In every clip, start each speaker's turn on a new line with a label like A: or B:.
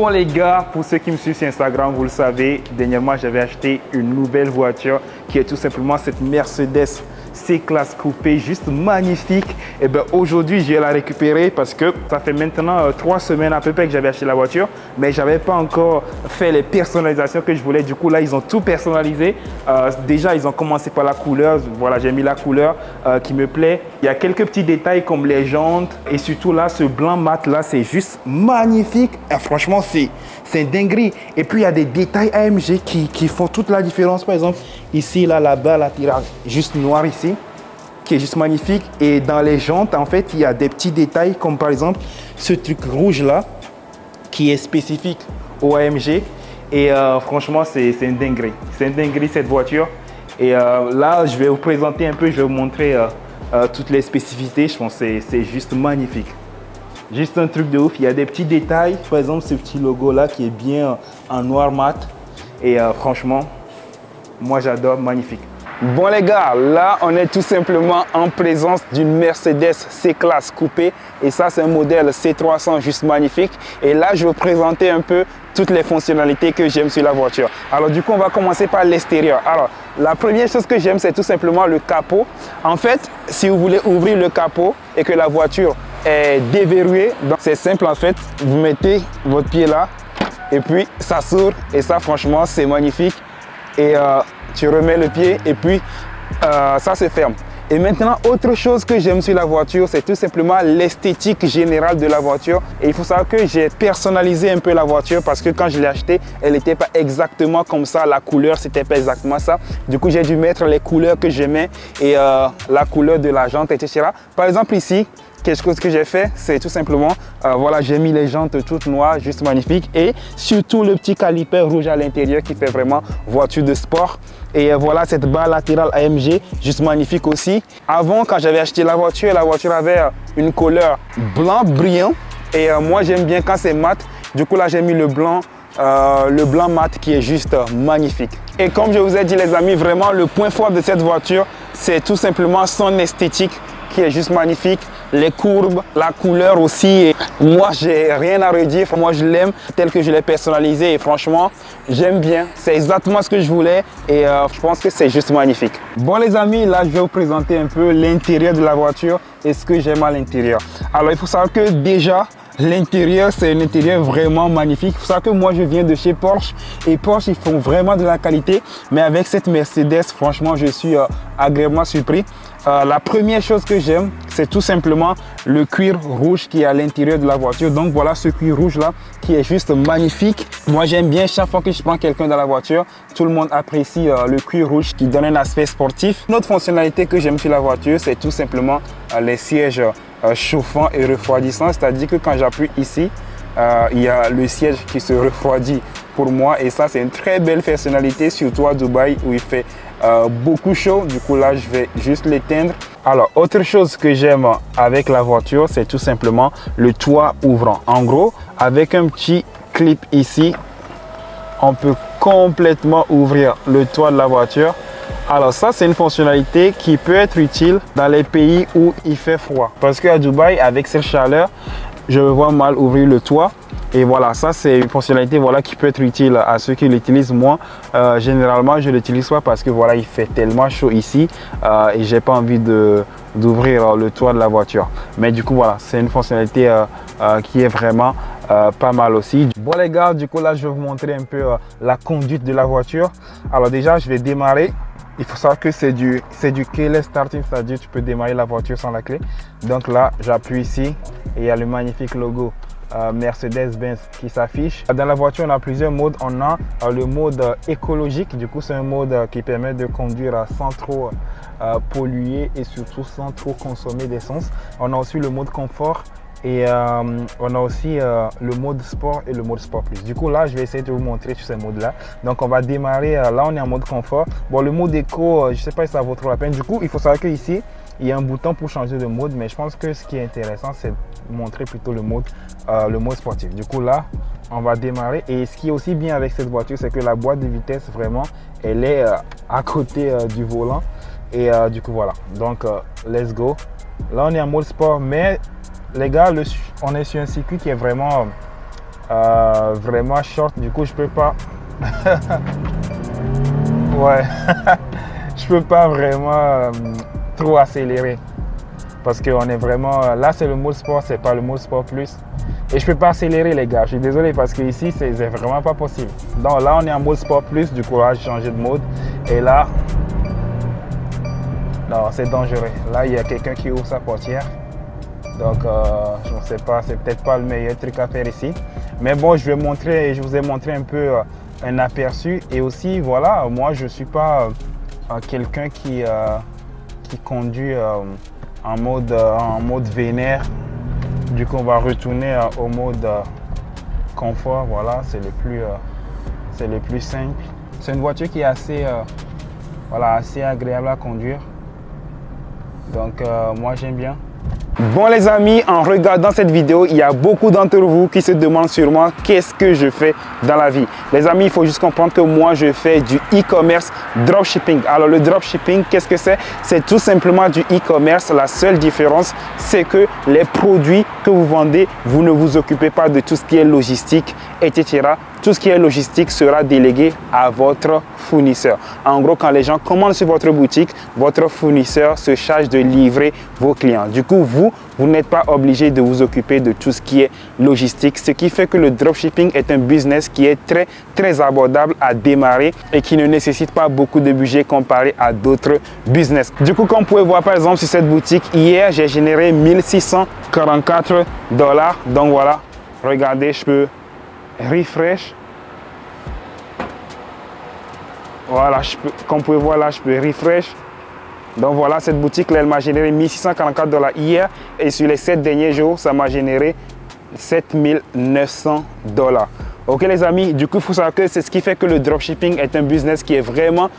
A: Bon les gars, pour ceux qui me suivent sur Instagram, vous le savez, dernièrement j'avais acheté une nouvelle voiture qui est tout simplement cette Mercedes C-Class coupé, juste magnifique. Et bien aujourd'hui je vais la récupérer parce que ça fait maintenant 3 semaines à peu près que j'avais acheté la voiture, mais j'avais pas encore fait les personnalisations que je voulais. Du coup là ils ont tout personnalisé. Déjà ils ont commencé par la couleur. Voilà, j'ai mis la couleur qui me plaît. Il y a quelques petits détails comme les jantes et surtout là ce blanc mat là, c'est juste magnifique. Et franchement c'est une dinguerie. Et puis il y a des détails AMG qui font toute la différence. Par exemple ici là, là-bas, la tirage juste noir ici, qui est juste magnifique. Et dans les jantes, en fait, il y a des petits détails comme par exemple ce truc rouge là, qui est spécifique au AMG. Et franchement, c'est une dinguerie. C'est une dinguerie cette voiture. Et là, je vais vous présenter un peu, je vais vous montrer toutes les spécificités. Je pense que c'est juste magnifique. Juste un truc de ouf. Il y a des petits détails. Par exemple, ce petit logo là qui est bien en noir mat. Et franchement, moi j'adore, magnifique. Bon les gars, là on est tout simplement en présence d'une Mercedes C-Class coupé. Et ça c'est un modèle C300 juste magnifique. Et là je vais vous présenter un peu toutes les fonctionnalités que j'aime sur la voiture. Alors du coup on va commencer par l'extérieur. Alors la première chose que j'aime c'est tout simplement le capot. En fait, si vous voulez ouvrir le capot et que la voiture est déverrouillée, donc c'est simple en fait. Vous mettez votre pied là et puis ça s'ouvre et ça franchement c'est magnifique. Et tu remets le pied et puis ça se ferme. Et maintenant, autre chose que j'aime sur la voiture, c'est tout simplement l'esthétique générale de la voiture. Et il faut savoir que j'ai personnalisé un peu la voiture parce que quand je l'ai achetée, elle n'était pas exactement comme ça. La couleur, c'était pas exactement ça. Du coup, j'ai dû mettre les couleurs que j'aimais et la couleur de la jante, etc. Par exemple, ici, quelque chose que j'ai fait, c'est tout simplement, voilà, j'ai mis les jantes toutes noires, juste magnifique. Et surtout le petit caliper rouge à l'intérieur qui fait vraiment voiture de sport. Et voilà cette barre latérale AMG, juste magnifique aussi. Avant, quand j'avais acheté la voiture avait une couleur blanc brillant. Et moi, j'aime bien quand c'est mat. Du coup, là, j'ai mis le blanc mat qui est juste magnifique. Et comme je vous ai dit, les amis, vraiment, le point fort de cette voiture, c'est tout simplement son esthétique qui est juste magnifique. Les courbes, la couleur aussi. Et moi, j'ai rien à redire. Moi, je l'aime tel que je l'ai personnalisé. Et franchement, j'aime bien. C'est exactement ce que je voulais. Et je pense que c'est juste magnifique. Bon, les amis, là, je vais vous présenter un peu l'intérieur de la voiture et ce que j'aime à l'intérieur. Alors, il faut savoir que déjà, l'intérieur, c'est un intérieur vraiment magnifique. Il faut savoir que moi, je viens de chez Porsche. Et Porsche, ils font vraiment de la qualité. Mais avec cette Mercedes, franchement, je suis agréablement surpris. La première chose que j'aime, c'est tout simplement le cuir rouge qui est à l'intérieur de la voiture. Donc voilà ce cuir rouge là qui est juste magnifique. Moi j'aime bien chaque fois que je prends quelqu'un dans la voiture, tout le monde apprécie le cuir rouge qui donne un aspect sportif. Une autre fonctionnalité que j'aime sur la voiture, c'est tout simplement les sièges chauffants et refroidissants. C'est-à-dire que quand j'appuie ici, il y a le siège qui se refroidit pour moi. Et ça, c'est une très belle fonctionnalité, surtout à Dubaï où il fait beaucoup chaud. Du coup, là, je vais juste l'éteindre. Alors, autre chose que j'aime avec la voiture, c'est tout simplement le toit ouvrant. En gros, avec un petit clip ici, on peut complètement ouvrir le toit de la voiture. Alors ça, c'est une fonctionnalité qui peut être utile dans les pays où il fait froid. Parce qu'à Dubaï, avec cette chaleur, je me vois mal ouvrir le toit. Et voilà, ça c'est une fonctionnalité voilà, qui peut être utile à ceux qui l'utilisent. Moi, généralement, je ne l'utilise pas parce que voilà, il fait tellement chaud ici et j'ai pas envie d'ouvrir le toit de la voiture. Mais du coup, voilà, c'est une fonctionnalité qui est vraiment pas mal aussi. Bon les gars, du coup là, je vais vous montrer un peu la conduite de la voiture. Alors déjà, je vais démarrer. Il faut savoir que c'est du keyless starting, c'est-à-dire tu peux démarrer la voiture sans la clé. Donc là, j'appuie ici et il y a le magnifique logo Mercedes-Benz qui s'affiche. Dans la voiture, on a plusieurs modes. On a le mode écologique. Du coup, c'est un mode qui permet de conduire sans trop polluer et surtout sans trop consommer d'essence. On a aussi le mode confort. Et on a aussi le mode sport et le mode sport plus. Du coup là, je vais essayer de vous montrer tous ces modes là. Donc on va démarrer, là on est en mode confort. Bon, le mode éco, je sais pas si ça vaut trop la peine. Du coup, il faut savoir qu'ici, il y a un bouton pour changer de mode. Mais je pense que ce qui est intéressant, c'est de montrer plutôt le mode sportif. Du coup là, on va démarrer. Et ce qui est aussi bien avec cette voiture, c'est que la boîte de vitesse, vraiment, elle est à côté du volant. Et du coup voilà, donc let's go. Là on est en mode sport, mais les gars, on est sur un circuit qui est vraiment vraiment short, du coup je peux pas. Ouais, je peux pas vraiment trop accélérer parce qu'on est vraiment là, c'est le mode sport, c'est pas le mode sport plus, et je peux pas accélérer les gars, je suis désolé parce que ici c'est vraiment pas possible. Donc là on est en mode sport plus, du coup là j'ai changé de mode et là non, c'est dangereux. Là il y a quelqu'un qui ouvre sa portière, donc je ne sais pas, c'est peut-être pas le meilleur truc à faire ici, mais bon, je vous ai montré un peu un aperçu. Et aussi voilà, moi je suis pas quelqu'un qui conduit en mode vénère. Du coup on va retourner au mode confort. Voilà, c'est le plus simple. C'est une voiture qui est assez agréable à conduire, donc moi j'aime bien. Bon les amis, en regardant cette vidéo, il y a beaucoup d'entre vous qui se demandent sûrement qu'est-ce que je fais dans la vie. Les amis, il faut juste comprendre que moi je fais du e-commerce dropshipping. Alors le dropshipping, qu'est-ce que c'est? C'est tout simplement du e-commerce. La seule différence, c'est que les produits que vous vendez, vous ne vous occupez pas de tout ce qui est logistique, etc. Tout ce qui est logistique sera délégué à votre fournisseur. En gros, quand les gens commandent sur votre boutique, votre fournisseur se charge de livrer vos clients. Du coup, vous n'êtes pas obligé de vous occuper de tout ce qui est logistique, ce qui fait que le dropshipping est un business qui est très abordable à démarrer et qui ne nécessite pas beaucoup de budget comparé à d'autres business. Du coup, comme vous pouvez voir par exemple sur cette boutique, hier j'ai généré 1644 $. Donc voilà, regardez, je peux refresh. Voilà, comme vous pouvez voir là, je peux refresh. Donc voilà, cette boutique là, elle m'a généré 1644 $ hier, et sur les 7 derniers jours, ça m'a généré 7900 $. Ok les amis, du coup il faut savoir que c'est ce qui fait que le dropshipping est un business qui est vraiment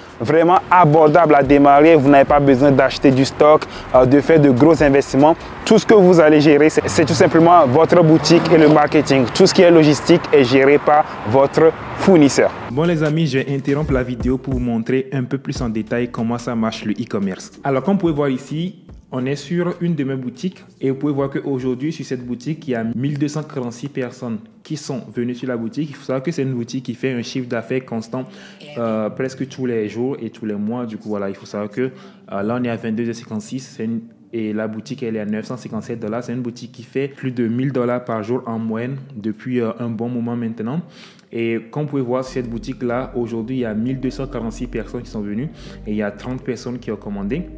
A: abordable à démarrer. Vous n'avez pas besoin d'acheter du stock, de faire de gros investissements. Tout ce que vous allez gérer, c'est tout simplement votre boutique et le marketing. Tout ce qui est logistique est géré par votre fournisseur. Bon les amis, je vais interrompre la vidéo pour vous montrer un peu plus en détail comment ça marche le e-commerce. Alors comme vous pouvez voir ici, on est sur une de mes boutiques et vous pouvez voir qu'aujourd'hui sur cette boutique, il y a 1246 personnes qui sont venues sur la boutique. Il faut savoir que c'est une boutique qui fait un chiffre d'affaires constant presque tous les jours et tous les mois. Du coup, voilà, il faut savoir que là, on est à 22,56 €. Et la boutique, elle est à 957 $. C'est une boutique qui fait plus de 1000 $ par jour en moyenne depuis un bon moment maintenant. Et comme vous pouvez voir, cette boutique-là, aujourd'hui, il y a 1246 personnes qui sont venues et il y a 30 personnes qui ont commandé.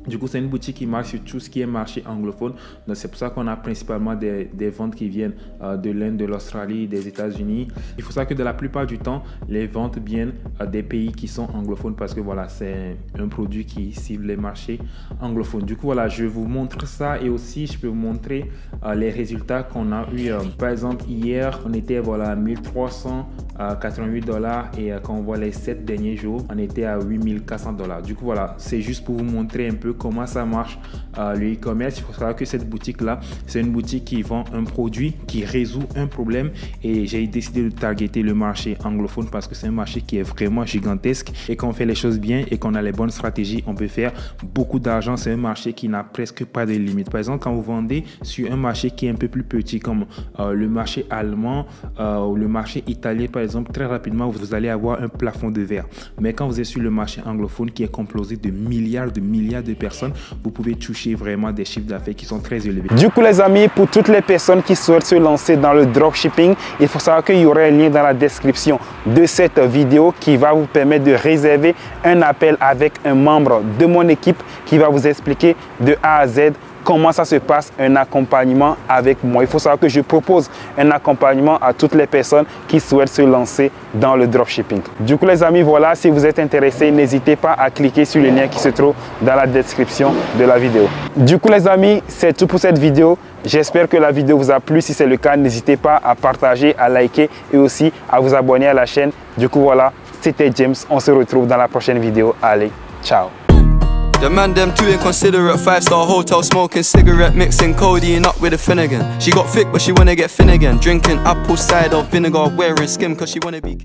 A: Du coup, c'est une boutique qui marche sur tout ce qui est marché anglophone. Donc, c'est pour ça qu'on a principalement des ventes qui viennent de l'Inde, de l'Australie, des États-Unis. Il faut savoir que de la plupart du temps, les ventes viennent des pays qui sont anglophones parce que voilà, c'est un produit qui cible les marchés anglophones. Du coup, voilà, je vous montre ça et aussi, je peux vous montrer les résultats qu'on a eu. Par exemple, hier, on était voilà, à 1388 $ et quand on voit les 7 derniers jours, on était à 8400 $. Du coup, voilà, c'est juste pour vous montrer un peu comment ça marche le e-commerce. Il faut savoir que cette boutique là, c'est une boutique qui vend un produit qui résout un problème, et j'ai décidé de targeter le marché anglophone parce que c'est un marché qui est vraiment gigantesque, et quand on fait les choses bien et qu'on a les bonnes stratégies, on peut faire beaucoup d'argent. C'est un marché qui n'a presque pas de limite. Par exemple, quand vous vendez sur un marché qui est un peu plus petit comme le marché allemand ou le marché italien par exemple, très rapidement vous allez avoir un plafond de verre. Mais quand vous êtes sur le marché anglophone qui est composé de milliards de personnes, vous pouvez toucher vraiment des chiffres d'affaires qui sont très élevés. Du coup les amis, pour toutes les personnes qui souhaitent se lancer dans le dropshipping, il faut savoir qu'il y aura un lien dans la description de cette vidéo qui va vous permettre de réserver un appel avec un membre de mon équipe qui va vous expliquer de A à Z comment ça se passe, un accompagnement avec moi. Il faut savoir que je propose un accompagnement à toutes les personnes qui souhaitent se lancer dans le dropshipping. Du coup les amis, voilà, si vous êtes intéressés, n'hésitez pas à cliquer sur le lien qui se trouve dans la description de la vidéo. Du coup les amis, c'est tout pour cette vidéo. J'espère que la vidéo vous a plu. Si c'est le cas, n'hésitez pas à partager, à liker et aussi à vous abonner à la chaîne. Du coup voilà, c'était James. On se retrouve dans la prochaine vidéo. Allez, ciao.
B: The man them too inconsiderate, 5-star hotel smoking cigarette, mixing codeine up with a Finnegan. She got thick but she wanna get thin again, drinking apple cider vinegar, wearing skim cause she wanna be